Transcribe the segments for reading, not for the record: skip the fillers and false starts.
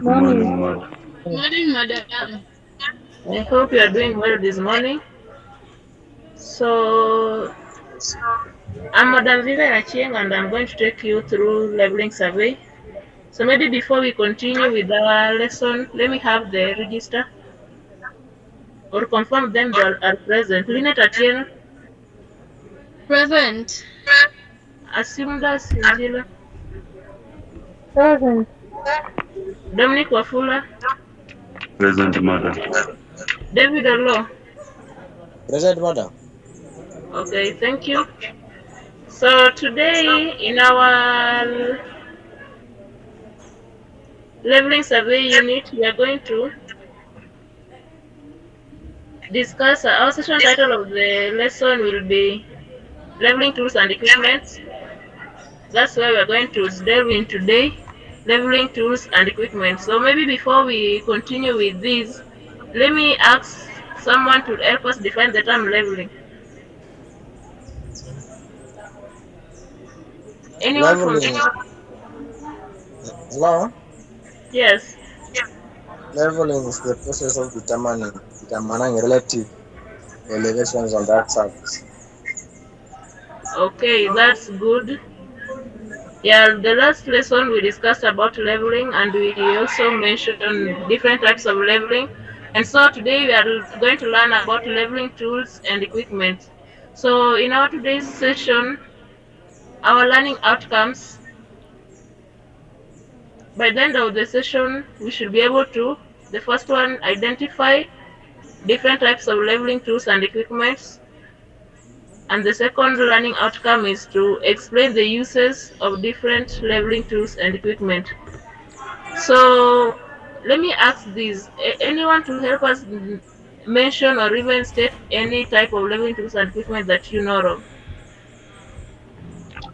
Morning. Morning, Mother. Morning, madam. I hope you are doing well this morning. So, I'm Madam Vivian and I'm going to take you through leveling survey. So maybe before we continue with our lesson, let me have the register or confirm them that are present. Lynette Atieno, Present. Asimda Sinjila, Present. Dominic Wafula, Present, Mother. David Olo. Present, madam. Okay, thank you. So today in our leveling survey unit, we are going to discuss our session title of the lesson will be leveling tools and equipment. That's where we're going to delve in today, leveling tools and equipment. So maybe before we continue with this, let me ask someone to help us define the term leveling. Anyone from Leveling. the Hello? yes. Leveling is the process of determining relative elevations on that surface. Okay, that's good. Yeah, the last lesson we discussed about leveling and we also mentioned different types of leveling. And so today we are going to learn about leveling tools and equipment. So in our today's session, our learning outcomes, by the end of the session, we should be able to, the first one, identify different types of leveling tools and equipment. And the second learning outcome is to explain the uses of different leveling tools and equipment. So let me ask this: anyone to help us mention or even state any type of leveling tools and equipment that you know of?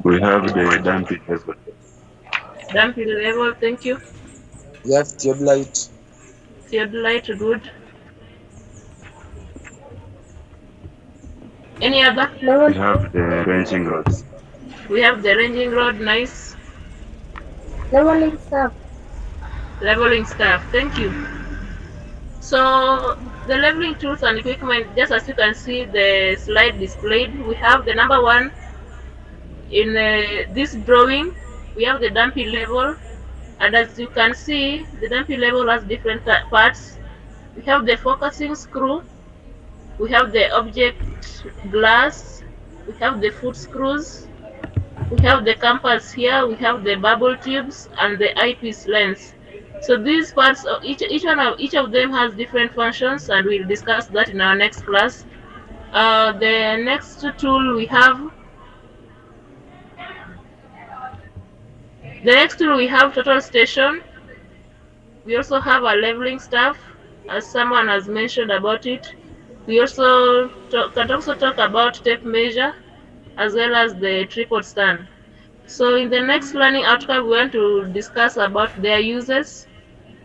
We have the dumping level. Dumping level, thank you. We have theodolite, Theodolite, good. Any other? We Level. have the wrenching rods. We have the ranging rod, nice. Leveling stuff. Leveling staff, thank you. So the leveling tools and equipment, just as you can see the slide displayed, we have the number one in this drawing. We have the dumping level, and as you can see, the dumping level has different parts. We have the focusing screw, we have the object glass, we have the foot screws, we have the compass here, we have the bubble tubes, and the eyepiece lens. So these parts of each of them has different functions, and we'll discuss that in our next class. The next tool we have, the next tool we have total station. We also have a leveling staff, as someone has mentioned about it. We also can also talk about tape measure as well as the tripod stand. So in the next learning outcome, we want to discuss about their uses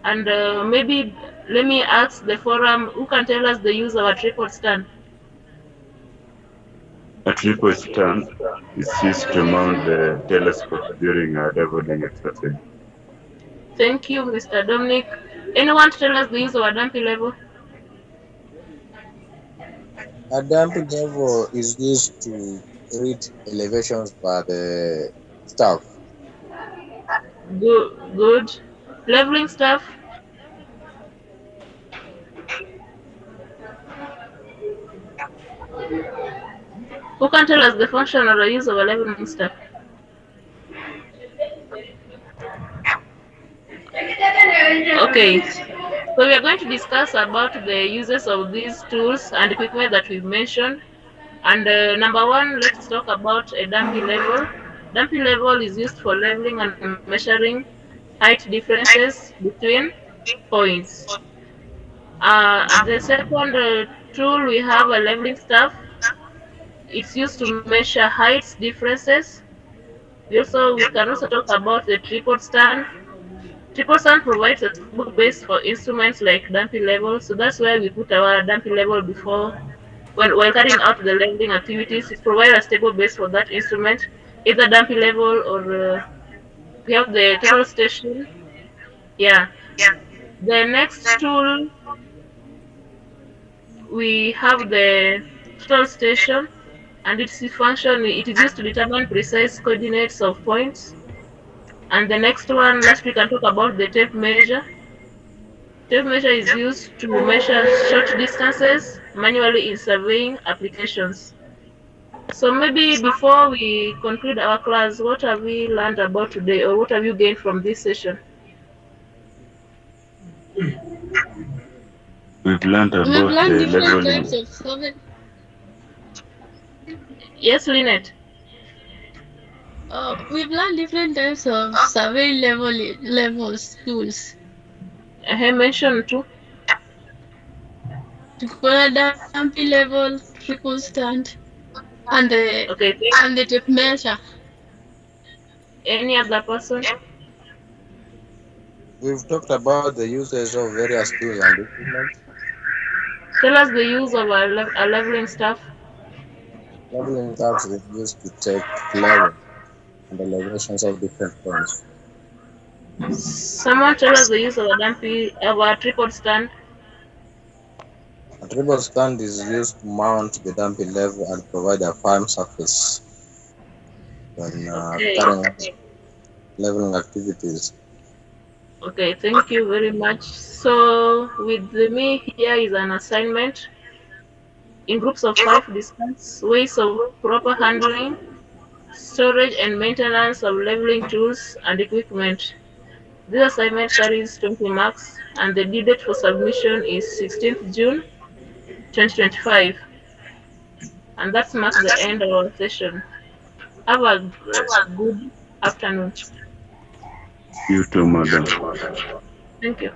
and maybe let me ask the forum who can tell us the use of a tripod stand. A tripod stand is used to mount the telescope during a leveling exercise. Thank you, Mr. Dominic. Anyone to tell us the use of a dumping level? a damping level is used to read elevations by the staff. Good, good. Leveling staff. Who can tell us the function or the use of a leveling staff? Okay, so we are going to discuss about the uses of these tools and equipment that we've mentioned. And number one, let's talk about a dumping level. Dumping level is used for leveling and measuring height differences between points. The second tool, we have a leveling staff. It's used to measure heights differences. We can also talk about the tripod stand. Tripod stand provides a stable base for instruments like dumping level, so that's where we put our dumping level before while carrying out the leveling activities. It provides a stable base for that instrument, either dumping level or we have the total station. Yeah. The next tool we have the total station, and its function it is used to determine precise coordinates of points. And the next one, last we can talk about the tape measure. Tape measure is used to measure short distances manually in surveying applications. So maybe before we conclude our class, what have we learned about today, or what have you gained from this session? We've learned We've about learned the different leveling. types of survey. Yes, Lynette. We've learned different types of survey levels tools. I have mentioned too. Triple dumpy level, triple stand, and Okay, the tape measure. any other person? We've talked about the uses of various tools and equipment. Tell us the use of a leveling staff. Leveling tabs is used to check level and elevations of different points. Someone tell us the use of a tripod stand. A triple stand is used to mount the dumping level and provide a firm surface when Okay. carrying out leveling activities. Okay, thank you very much. So with me here is an assignment. In groups of 5, discuss ways of proper handling, storage and maintenance of leveling tools and equipment. This assignment carries 20 marks and the due date for submission is 16th June 2025. And that's marks the end of our session. Have a good afternoon. You too, madam. Thank you.